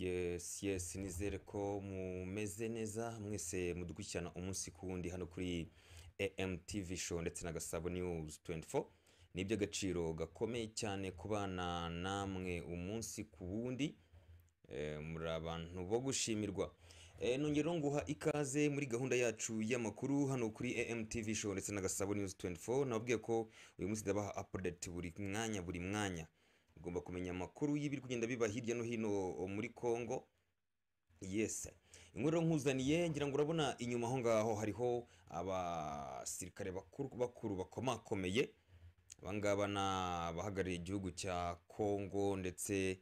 Yes, nizere ko mumeze neza mwese mudukurikirana umunsi ku wundi hano kuri AMTV show ndetse na Gasabo News 24. Ni iby'agaciro gakomeye cyane kubana namwe umunsi ku wundi, muri abantu bo gushimirwa. Nongera nguha ikaze muri gahunda yacu y'amakuru hano kuri AMTV show ndetse na Gasabo News 24. Nababwiye ko uyu munsi ndabaha update buri mwanya. Ugomba kumenya amakuru y'ibiri kugenda biba hirya no hino muri Kongo. Yes, inkuru nkuzaniye ngira ngo urabona inyuma aho ngaho hariho abasirikare bakuru bakomakomeye. Abangaba bahagarariye igihugu cya Kongo ndetse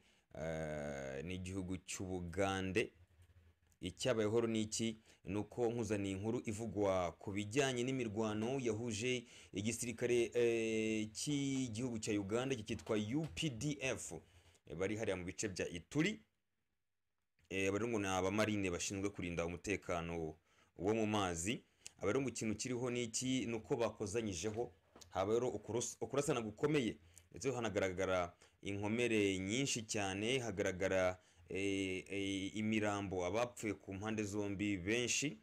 n'igihugu cy'Ubugande. Icyabayeho ni iki? Nuko nkuzaniye inkuru ivugwa ku bijyanye n'imirwano yahuje igisirikare cy'igihugu cya Uganda cyitwa UPDF, bari hariya mu bice bya Ituri. Abarongo ni abamarine bashinzwe kurinda umutekano wo mu mazi. Abarongo ikintu kiriho ni iki? Nuko bakozanyijeho, habayeho ukurasana gukomeye ndetse hanagaragara inkomere nyinshi cyane, hagaragara imirambo abapfuye ku mpande zombi benshi.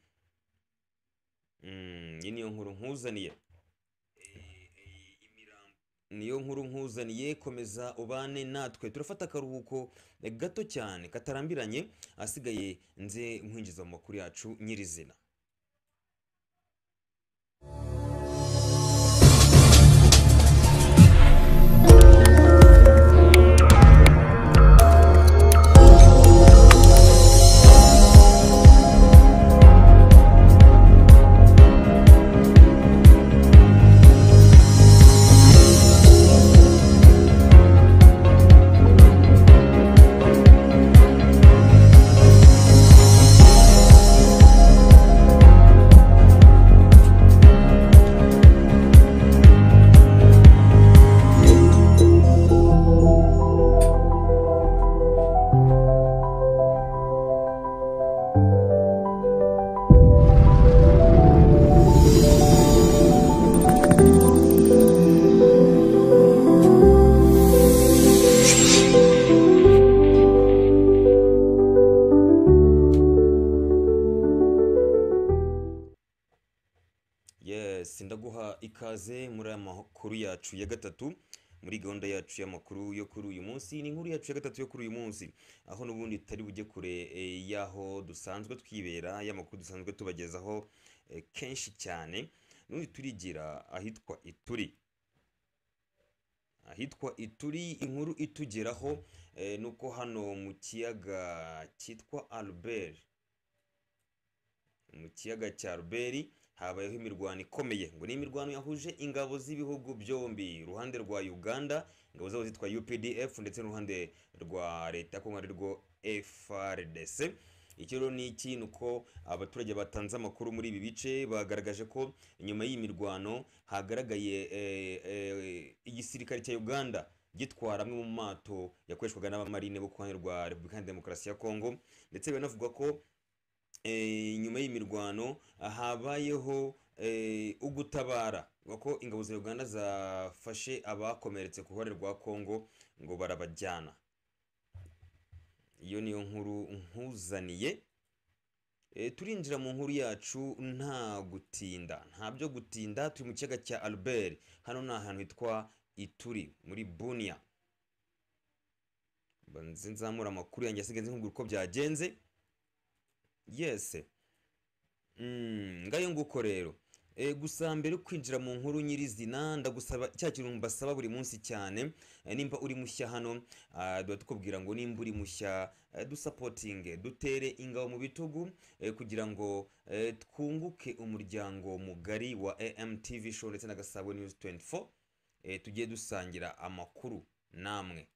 Niyo nkuru nkuzaniye, komeza ubane natwe. Turafata akaruhuko gato cyane katarambiranye, asigaye nze nkwinjiza mu makuru yacu nyirizina. Ndaguha ikaze muri aya makuru yacu ya gatatu muri gahunda yacu y'amakuru yo kuri uyu munsi. Ni inkuru yacu ya gatatu yo kuri uyu munsi, aho n'ubundi tutari bujye kure yaho dusanzwe twibera, y'amakuru dusanzwe tubagezaho kenshi cyane. N'ubundi turigira ahitwa Ituri. Inkuru itugeraho nuko hano mu kiyaga cyitwa Albert, mu kiyaga cya Albert habayeho imirwano ikomeye. Ngo ni imirwano yahuje ingabo z'ibihugu byombi, uruhande rwa Uganda, ingabo zabo zitwa UPDF, ndetse n'uruhande rwa leta Kongo rwo FARDC. Ikiro ni iki? Nuko abaturage batanze amakuru muri ibi bice bagaragaje ko inyuma y'imirwano hagaragaye igisirikare cya Uganda gitwara amwe mu mato yakoreshwaga n'abamarine bo kuhande rwa Repubulika ya Demokarasi ya Kongo, ndetse banavuga ko nyuma y'imirwano habayeho ugutabara, ko ingabo za Uganda zafashe abakomeretse ku ruhande rwa Kongo ngo barabajyana. Iyo niyo nkuru nkuzaniye. Turinjira mu nkuru yacu nta byo gutinda. Turi mu kiyaga cya Albert, hano ni ahantu hitwa Ituri muri Bunia. Banze nzamura amakuru yanjye asigaye nkubwira uko byagenze. Yes, ngayo nguko rero. Gusa mbere kwinjira mu nkuru nyirizina, ndagusaba cya kintu mbasaba buri munsi cyane, nimba uri mushya hano, tukubwira ngo nimba uri mushya dusapotinge, dutere ingabo mu bitugu, kugira ngo twunguke umuryango mugari wa AMTV show ndetse na Gasabo News 24. Tugiye dusangira amakuru namwe,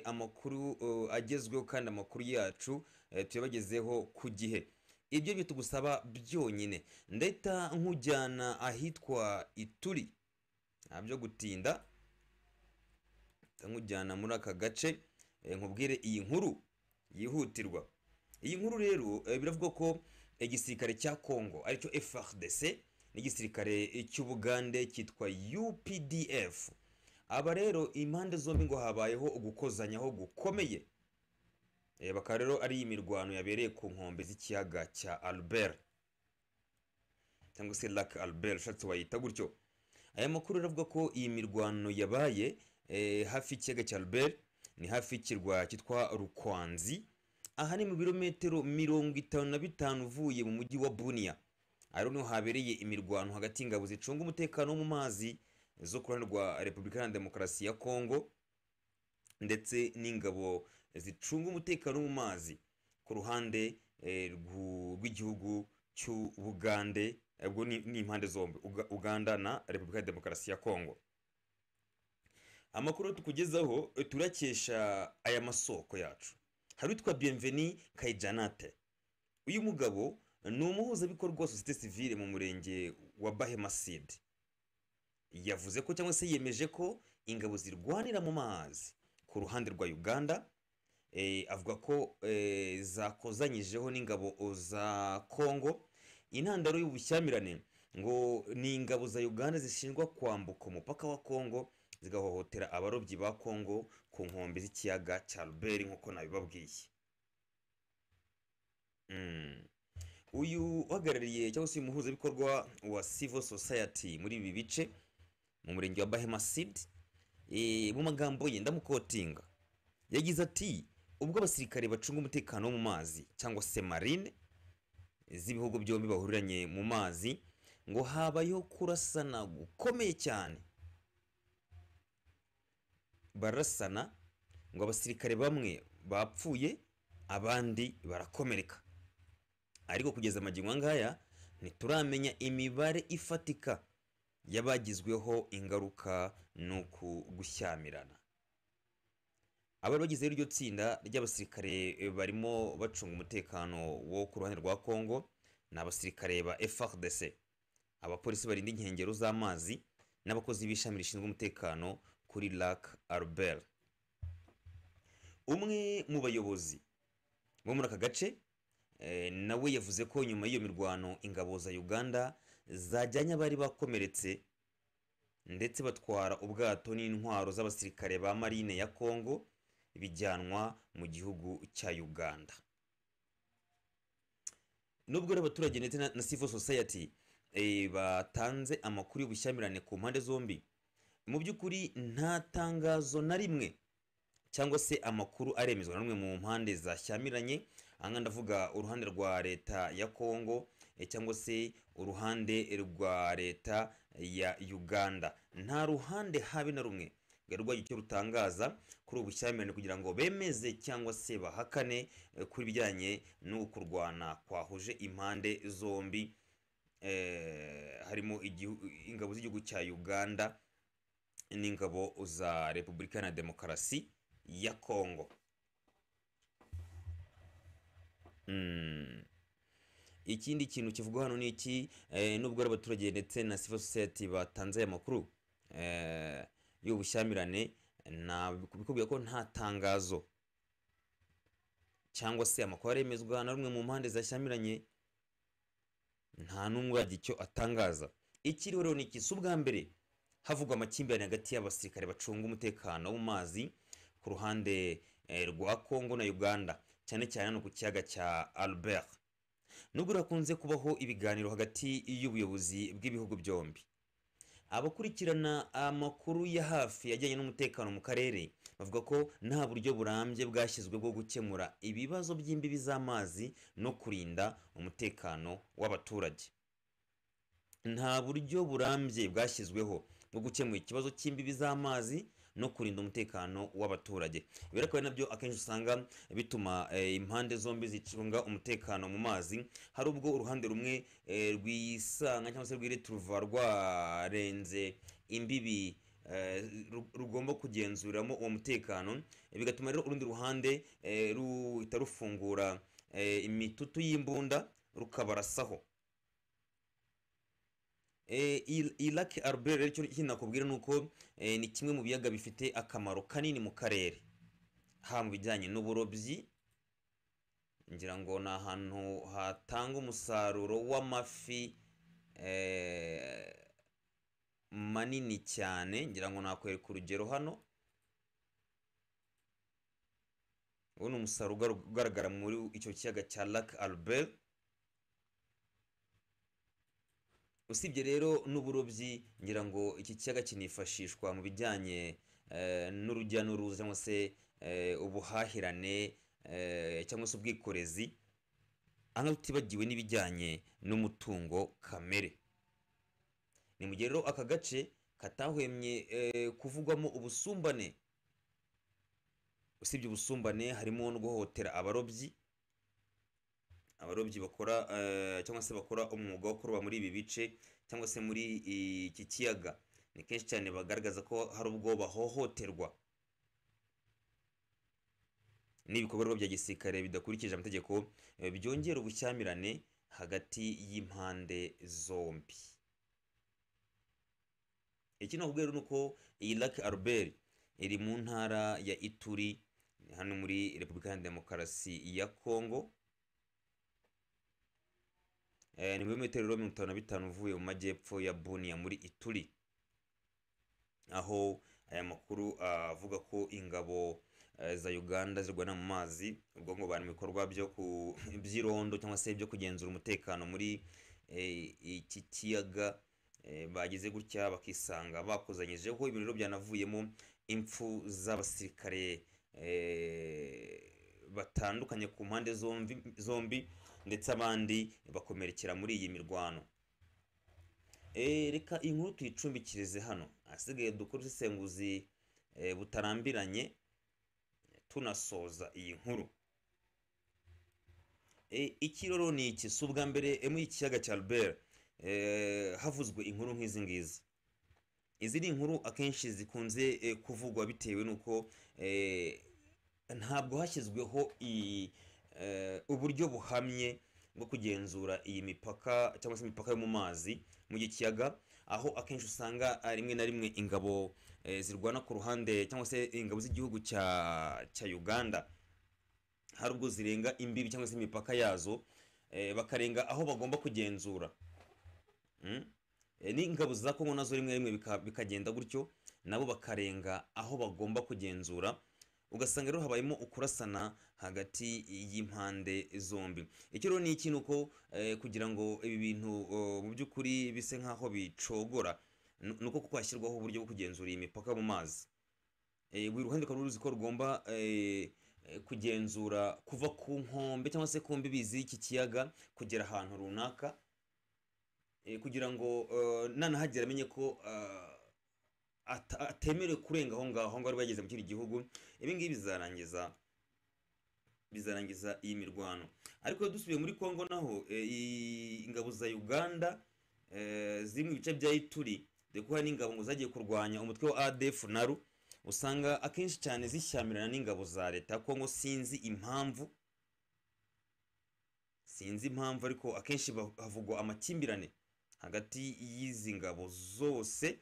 amakuru agezweho, kandi amakuru yacu tuyabagezeho ku gihe. Ibyo byo tugusaba byonyine. Ndeta nkujyana ahitwa Ituri, ntabyo gutinda, nkujyana muri aka gace, nkubwire iyi nkuru yihutirwa. Iyi nkuru rero biravuga ko igisirikare cya Kongo aricyo FARDC n'igisirikare cy'Ubugande cyitwa UPDF aba rero impande zombi ngo habayeho gukozanyaho gukomeye. Bakaba rero ari imirwano yabereye ku nkombe z'ikiyaga cya Albert cyangwa se Lac Albert ushatse wayita gutyo. Aya makuru aravuga ko iyi mirwano yabaye hafi y'ikiyaga cya Albert, ni hafi y'ikirwa cyitwa Rukwanzi, aha ni mu birometero 55 uvuye mu mujyi wa Bunia. Ari niho habereye imirwano hagati y'ingabo zicunga umutekano mu mazi zo ku ruhande rwa Repubulika Iharanira Demokarasi ya Kongo ndetse n'ingabo zicunga umutekano mu mazi ku ruhande rw'igihugu cy'Ubugande. Ubwo ni impande zombi, Uganda na Repubulika ya Demokarasi ya Kongo. Amakuru tukugezaho turakesha aya masoko yacu. Hari witwa Bienveni Kaijanate. Uyu mugabo ni umuhuzabikorwa wa societe civile mu murenge wa Bahemasid. Yavuze ko cyangwa se yemeje ko ingabo zirwanira mu mazi ku ruhande rwa Uganda, avuga ko zakozanyijeho n'ingabo za Kongo. Intandaro y'ubushyamirane ngo ni ingabo za Uganda zishinjwa kwambuka umupaka wa Kongo zigahohotera abarobyi ba Kongo ku nkombe z'ikiyaga cya Albert nk'uko nabibabwiye. Uyu uhagarariye cyangwa se umuhuzabikorwa wa civil society muri ibi bice mu murenge wa Bahemasid, mu magambo ye ndamukotinga, yagize ati ubwo abasirikare bacunga umutekano wo mu mazi cyangwa se marine z'ibihugu byombi bahuriranye mu mazi ngo habayeho kurasana gukomeye cyane. Barasana ngo abasirikare bamwe bapfuye abandi barakomereka, ariko kugeza amagingo ngaya ntituramenya imibare ifatika yabagizweho ingaruka nuko gushyamirana. Abari bagize iryo tsinda ry'abasirikare barimo bacunga umutekano wo ku ruhande rwa Kongo ni abasirikare ba FARDC, abapolisi barinda inkengero z'amazi n'abakozi b'ishami rishinzwe umutekano kuri Lac Albert. Umwe mu bayobozi bo muri aka gace nawe yavuze ko nyuma y'iyo mirwano ingabo za Uganda zajyanye abari bakomeretse ndetse batwara ubwato n'intwaro z'abasirikare ba marine ya Kongo bijyanwa mu gihugu cya Uganda. Nubwo abaturage ndetse na civil society batanze amakuru y'ubushyamirane ku mpande zombi, mu by'ukuri nta tangazo na rimwe cyangwa se amakuru aremezwa na rumwe mu mpande zashyamiranye. Aha ndavuga uruhande rwa leta ya Kongo cyangwa se uruhande rwa leta ya Uganda. Nta ruhande habe na rumwe rwagiye icyo rutangaza kuri ubushyamirane kugira ngo bemeze cyangwa se bahakane kuri bijyanye no kurwana kwahuje impande zombi, harimo ingabo z'igihugu cya Uganda n'ingabo za Repubulika Iharanira Demokarasi ya Kongo. Ikindi kintu kivugwa hano ni iki, nubwo abaturage ndetse na civil society batanze aya makuru y'ubushyamirane, kubikubwira ko nta tangazo cyangwa se amakuru aremezwa na rumwe mu mpande zashyamiranye, nta n'umwe uragira icyo atangaza. Ikiriho rero ni iki, si ubwa mbere havugwa amakimbirane hagati y'abasirikare bacunga umutekano wo mu mazi ku ruhande rwa Kongo na Uganda, cyane cyane hano ku kiyaga cya Albert. Nubwo rakunze kubaho ibiganiro hagati y'ubuyobozi bw'ibihugu byombi, abakurikirana amakuru ya hafi yajyanye n'umutekano mu karere bavuga ko nta buryo burambye bwashyizwe bwo gukemura ibibazo by'imbibi z'amazi no kurinda umutekano w'abaturage. Nta buryo burambye bwashyizweho bwo gukemura ikibazo cy'imbibi z'amazi no kurinda umutekano w'abaturage. Birakwiye nabyo akenshi usanga bituma impande zombi zicunga umutekano mu mazi hari ubwo uruhande rumwe rwisanga cyangwa se rwiretruva rwarenze imbibi rugomba kugenzuriramo uwo mutekano, bigatuma rero urundi ruhande ruhita rufungura imitutu y'imbunda rukabarasaho. Lac Albert rero icyo nakubwira nuko ni kimwe mu biyaga bifite akamaro kanini mu karere, ha mu bijyanye n'uburobyi. Ngira ngo ni ahantu hatanga umusaruro w'amafi manini cyane, ngira ngo nakwereka urugero hano. ubu ni umusaruro ugaragara muri icyo kiyaga cya Lac Albert. usibye rero n'uburobyi, ngira ngo iki kiyaga kinifashishwa mu bijyanye n'urujya n'uruza cyangwa se ubuhahirane cyangwa se ubwikorezi, aho tutibagiwe n'ibijyanye n'umutungo kamere. ni mu gihe rero aka gace katahwemye kuvugwamo ubusumbane. usibye ubusumbane, harimo no guhohotera abarobyi bakora cyangwa se bakora umwuga wo kuroba muri ibi bice cyangwa se muri iki kiyaga. ni kenshi cyane bagaragaza ko hari ubwo bahohoterwa n'ibikorwa bya gisirikare bidakurikije amategeko, byongera ubushyamirane hagati y'impande zombi. iki nakubwira rero nuko iyi Lac Albert iri mu ntara ya Ituri, hano muri Repubulika ya Demokarasi ya Kongo. ni ibirometero 55 uvuye mu majyepfo ya Bunia muri Ituri, aho aya makuru avuga ko ingabo za Uganda zirwana mu mazi, ubwo ngo bari mu bikorwa by'irondo cyangwa se byo kugenzura umutekano muri iki kiyaga, bagize gutya bakisanga bakuzanyijeho ibintu rero byanavuyemo impfu z'abasirikare batandukanye ku mpande zombi ndetse abandi bakomerekera muri iyi mirwano. reka inkuru tuyicumbikirize hano, asigaye dukora isenguzi butarambiranye tunasoza iyi nkuru. ikiroro ni iki? si ubwa mbere muri ikiyaga cya Albert havuzwe inkuru nk'izi ngizi. izi ni inkuru akenshi zikunze kuvugwa bitewe n'uko ntabwo hashyizweho uburyo buhamye bwo kugenzura iyi mipaka cyangwa se imipaka yo mu mazi mu kiyaga, aho akenshi usanga rimwe na rimwe ingabo zirwana ku ruhande cyangwa se ingabo z'igihugu cya Uganda hari ubwo zirenga imbibi cyangwa se imipaka yazo, bakarenga aho bagomba kugenzura. n'ingabo za Kongo nazo rimwe rimwe bikagenda gutyo, nabo bakarenga aho bagomba kugenzura, ugasanga rero habayemo ukurasana hagati y'impande zombi. icyo rero ni ikintu uko kugira ngo ibi bintu mu by'ukuri bise nk'aho bicogora, nuko kuko hashyirwaho uburyo bwo kugenzura iyi mipaka mu mazi. buri ruhande rukaba ruzi ko rugomba kugenzura kuva ku nkombe cyangwa se ku mbibi z'iki kiyaga kugera ahantu runaka, kugira ngo nanahagera amenye ko atemerewe kurenga aho ngaho bari bageze mu kindi gihugu. ibi ngibi bizarangiza iyi mirwano. ariko dusubiye muri Kongo naho ingabo za Uganda ziri mu bice bya Ituri, dore ko hari n'ingabo ngo zagiye kurwanya umutwe wa ADF NALU, usanga akenshi cyane zishyamirana n'ingabo za leta ya Kongo. sinzi impamvu ariko akenshi havugwa amakimbirane hagati y'izi ngabo zose.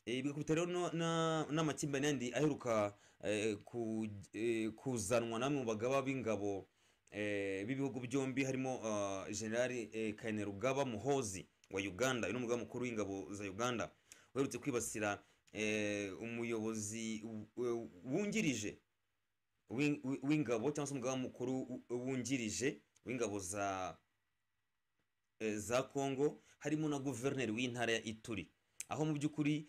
bigakubita rero n'amakimbirane yandi aheruka kuzanwa namwe mu bagaba b'ingabo b'ibihugu byombi, harimo General Kainerugaba Muhoozi wa Uganda, uyu n'umugaba mukuru w'ingabo za Uganda, uherutse kwibasira umuyobozi wungirije w'ingabo cyangwa se umugaba mukuru wungirije w'ingabo za Kongo, harimo na guverineri w'intara ya Ituri, aho mu by'ukuri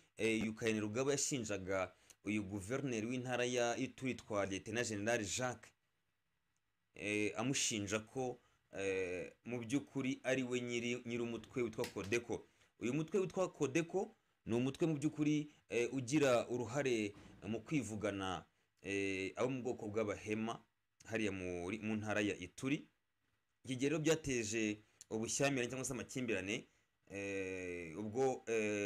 Kainerugaba yashinjaga uyu guverineri w'intara ya Ituri twa Lieutenant General Jacques, amushinja ko mu by'ukuri ari we nyiri umutwe witwa Codeco. uyu mutwe witwa Codeco ni umutwe mu by'ukuri ugira uruhare mu kwivugana abo mu bwoko bw'abahema hariya mu ntara ya Ituri. iki gihe rero byateje ubushyamirane cyangwa se amakimbirane, ubwo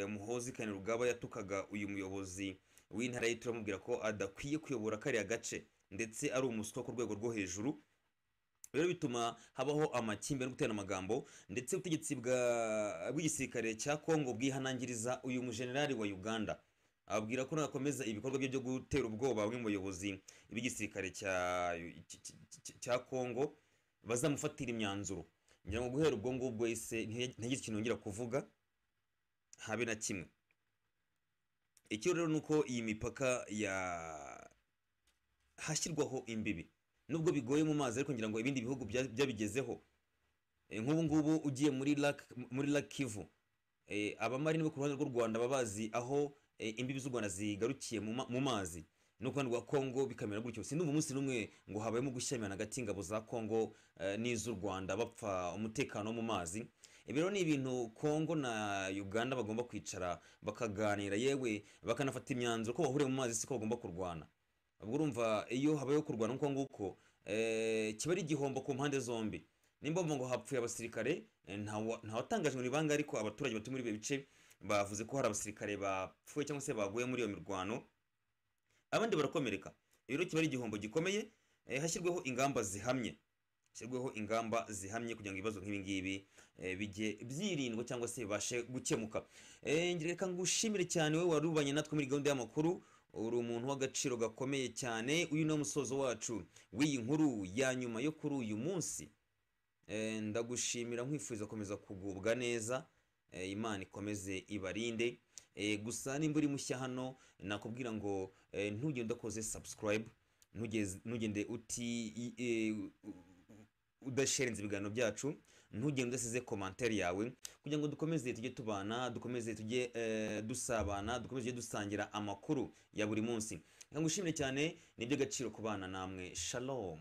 Muhoozi Kainerugaba yatukaga uyu muyobozi w'intara y'Ituri amubwira ko adakwiye kuyobora kariya gace ndetse ari umuswa ku rwego rwo hejuru. rero bituma habaho amakimbirane no guterana amagambo, ndetse ubutegetsi bw'igisirikare cya Kongo bwihanangiriza uyu mujenerali wa Uganda, ababwira ko nakomeza ibikorwa byo gutera ubwoba bamwe mu bayobozi b'igisirikare cya Kongo bazamufatira imyanzuro. ngira ngo guhera ubwo ngubwo ese ntagize ikintu yongera kuvuga, habe na kimwe. Icyo rero nuko iyi mipaka ya hashyirwaho imbibi, nubwo bigoye mu mazi ariko ngira ngo ibindi bihugu byabigezeho. Nk'ubu ngubu ugiye muri Lac Kivu, abamarini bo ku ruhande rw'u Rwanda babazi aho imbibi z'u Rwanda zigarukiye mu mazi no ku ruhande rwa Congo bikamera gutyo. Sindumva umunsi n'umwe ngo habayemo gushyamirana hagati y'ingabo za Congo n'iz'u Rwanda bapfa umutekano wo mu mazi. Ibi rero ni ibintu Congo na Uganda bagomba kwicara bakaganira, yewe bakanafata imyanzuro ko bahuriye mu mazi siko bagomba kurwana. Ubwo urumva iyo habayeho kurwana nk'uko nguko kiba ari igihombo ku mpande zombi. Nimba ngo hapfuye abasirikare, ntawatangajwe n'ibanga, ariko abaturage batuye muri ibi bice bavuze ko hari abasirikare bapfuye cyangwa se baguye muri iyo mirwano, abandi barakomereka. Rero kiba ari igihombo gikomeye. Hashyirweho ingamba zihamye, kugira ngo ibibazo nk'ibi ngibi bijye byirindwa cyangwa se bibashe gukemuka. Reka ngushimire cyane wowe warubanye natwe muri gahunda y'amakuru. Uri umuntu w'agaciro gakomeye cyane. Uyu ni umusozo wacu w'iyi nkuru ya nyuma yo kuri uyu munsi. Ndagushimira nkwifuriza komeza kugubwa neza, Imana ikomeze ibarinde. Gusa nimba uri mushya hano nakubwira ngo ntugende udakoze subscribe, ntugende udasharinze ibiganiro byacu, ntugende udasize commentaire yawe, kugira ngo dukomeze tujye tubana, dukomeze tujye dusabana, dukomeze tujye dusangira amakuru ya buri munsi. Ngushimire cyane, ni iby'agaciro kubana namwe. Shalom.